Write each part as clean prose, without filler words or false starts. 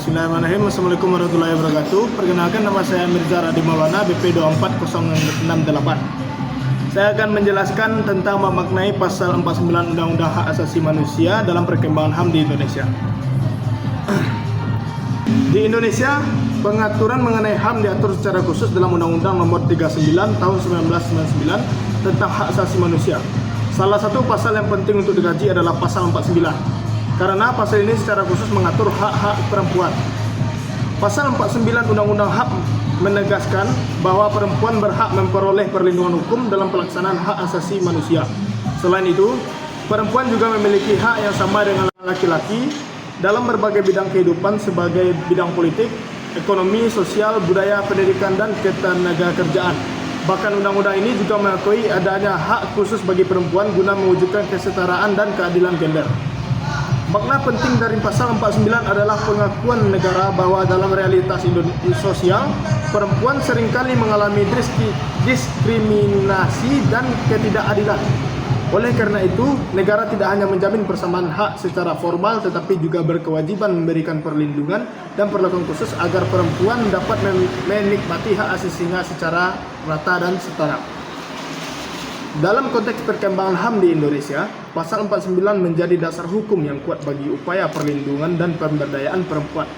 Bismillahirrahmanirrahim. Assalamualaikum warahmatullahi wabarakatuh. Perkenalkan, nama saya Mirza Radi Maulana, BP 24068. Saya akan menjelaskan tentang memaknai pasal 49 Undang-Undang Hak Asasi Manusia dalam perkembangan HAM di Indonesia. Di Indonesia, pengaturan mengenai HAM diatur secara khusus dalam Undang-Undang Nomor 39 Tahun 1999 tentang Hak Asasi Manusia. Salah satu pasal yang penting untuk dikaji adalah pasal 49. Karena pasal ini secara khusus mengatur hak-hak perempuan. Pasal 49 Undang-Undang HAM menegaskan bahwa perempuan berhak memperoleh perlindungan hukum dalam pelaksanaan hak asasi manusia. Selain itu, perempuan juga memiliki hak yang sama dengan laki-laki dalam berbagai bidang kehidupan sebagai bidang politik, ekonomi, sosial, budaya, pendidikan, dan ketenagakerjaan. Bahkan undang-undang ini juga mengakui adanya hak khusus bagi perempuan guna mewujudkan kesetaraan dan keadilan gender. Makna penting dari pasal 49 adalah pengakuan negara bahwa dalam realitas sosial, perempuan seringkali mengalami diskriminasi dan ketidakadilan. Oleh karena itu, negara tidak hanya menjamin persamaan hak secara formal, tetapi juga berkewajiban memberikan perlindungan dan perlakuan khusus agar perempuan dapat menikmati hak asasinya secara rata dan setara. Dalam konteks perkembangan HAM di Indonesia, pasal 49 menjadi dasar hukum yang kuat bagi upaya perlindungan dan pemberdayaan perempuan.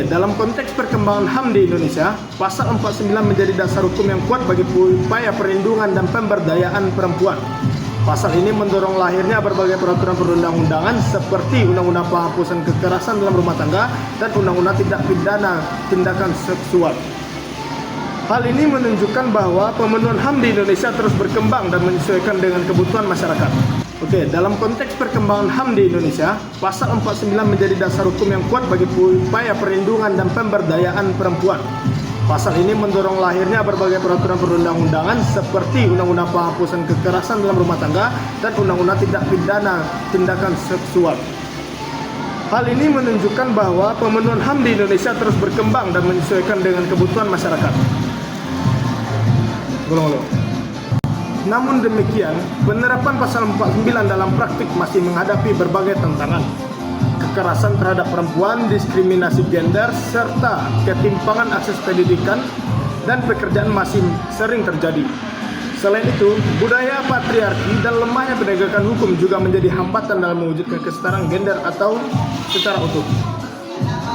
Dalam konteks perkembangan HAM di Indonesia, pasal 49 menjadi dasar hukum yang kuat bagi upaya perlindungan dan pemberdayaan perempuan. Pasal ini mendorong lahirnya berbagai peraturan perundang-undangan seperti Undang-Undang Penghapusan Kekerasan dalam Rumah Tangga dan Undang-Undang Tindak Pidana Tindakan Seksual. Hal ini menunjukkan bahwa pemenuhan HAM di Indonesia terus berkembang dan menyesuaikan dengan kebutuhan masyarakat. Dalam konteks perkembangan HAM di Indonesia, pasal 49 menjadi dasar hukum yang kuat bagi upaya perlindungan dan pemberdayaan perempuan. Pasal ini mendorong lahirnya berbagai peraturan perundang-undangan seperti Undang-Undang Penghapusan Kekerasan dalam Rumah Tangga dan Undang-Undang Tindak Pidana Tindakan Seksual. Hal ini menunjukkan bahwa pemenuhan HAM di Indonesia terus berkembang dan menyesuaikan dengan kebutuhan masyarakat. Namun demikian, penerapan pasal 49 dalam praktik masih menghadapi berbagai tantangan. Kekerasan terhadap perempuan, diskriminasi gender, serta ketimpangan akses pendidikan dan pekerjaan masih sering terjadi. Selain itu, budaya patriarki dan lemahnya penegakan hukum juga menjadi hambatan dalam mewujudkan kesetaraan gender atau secara utuh.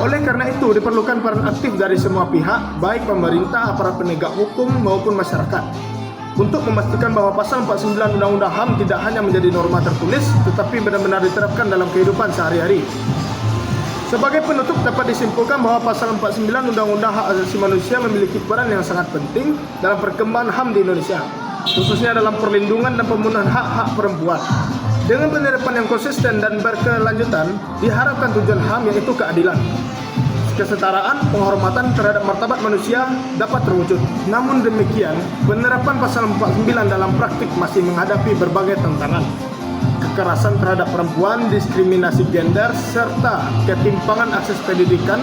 Oleh karena itu, diperlukan peran aktif dari semua pihak, baik pemerintah, aparat penegak hukum, maupun masyarakat, untuk memastikan bahwa pasal 49 Undang-Undang HAM tidak hanya menjadi norma tertulis, tetapi benar-benar diterapkan dalam kehidupan sehari-hari. Sebagai penutup, dapat disimpulkan bahwa pasal 49 Undang-Undang Hak Asasi Manusia memiliki peran yang sangat penting dalam perkembangan HAM di Indonesia, khususnya dalam perlindungan dan pemenuhan hak-hak perempuan. Dengan penerapan yang konsisten dan berkelanjutan, diharapkan tujuan HAM yaitu keadilan, kesetaraan, penghormatan terhadap martabat manusia dapat terwujud. Namun demikian, penerapan pasal 49 dalam praktik masih menghadapi berbagai tantangan. Kekerasan terhadap perempuan, diskriminasi gender, serta ketimpangan akses pendidikan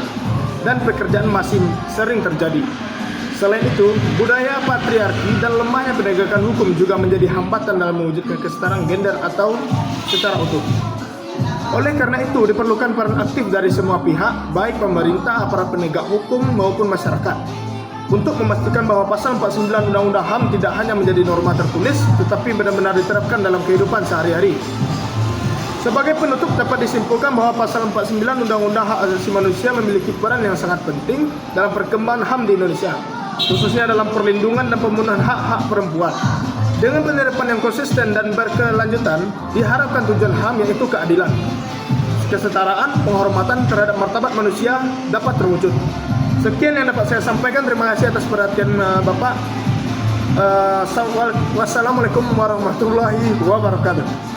dan pekerjaan masih sering terjadi. Selain itu, budaya patriarki dan lemahnya penegakan hukum juga menjadi hambatan dalam mewujudkan kesetaraan gender atau secara utuh. Oleh karena itu, diperlukan peran aktif dari semua pihak, baik pemerintah, aparat penegak hukum, maupun masyarakat, untuk memastikan bahwa pasal 49 Undang-Undang HAM tidak hanya menjadi norma tertulis, tetapi benar-benar diterapkan dalam kehidupan sehari-hari. Sebagai penutup, dapat disimpulkan bahwa pasal 49 Undang-Undang Hak Asasi Manusia memiliki peran yang sangat penting dalam perkembangan HAM di Indonesia, khususnya dalam perlindungan dan pemenuhan hak-hak perempuan. Dengan penerapan yang konsisten dan berkelanjutan, diharapkan tujuan HAM yaitu keadilan, kesetaraan, penghormatan terhadap martabat manusia dapat terwujud. Sekian yang dapat saya sampaikan. Terima kasih atas perhatian Bapak. Wassalamualaikum warahmatullahi wabarakatuh.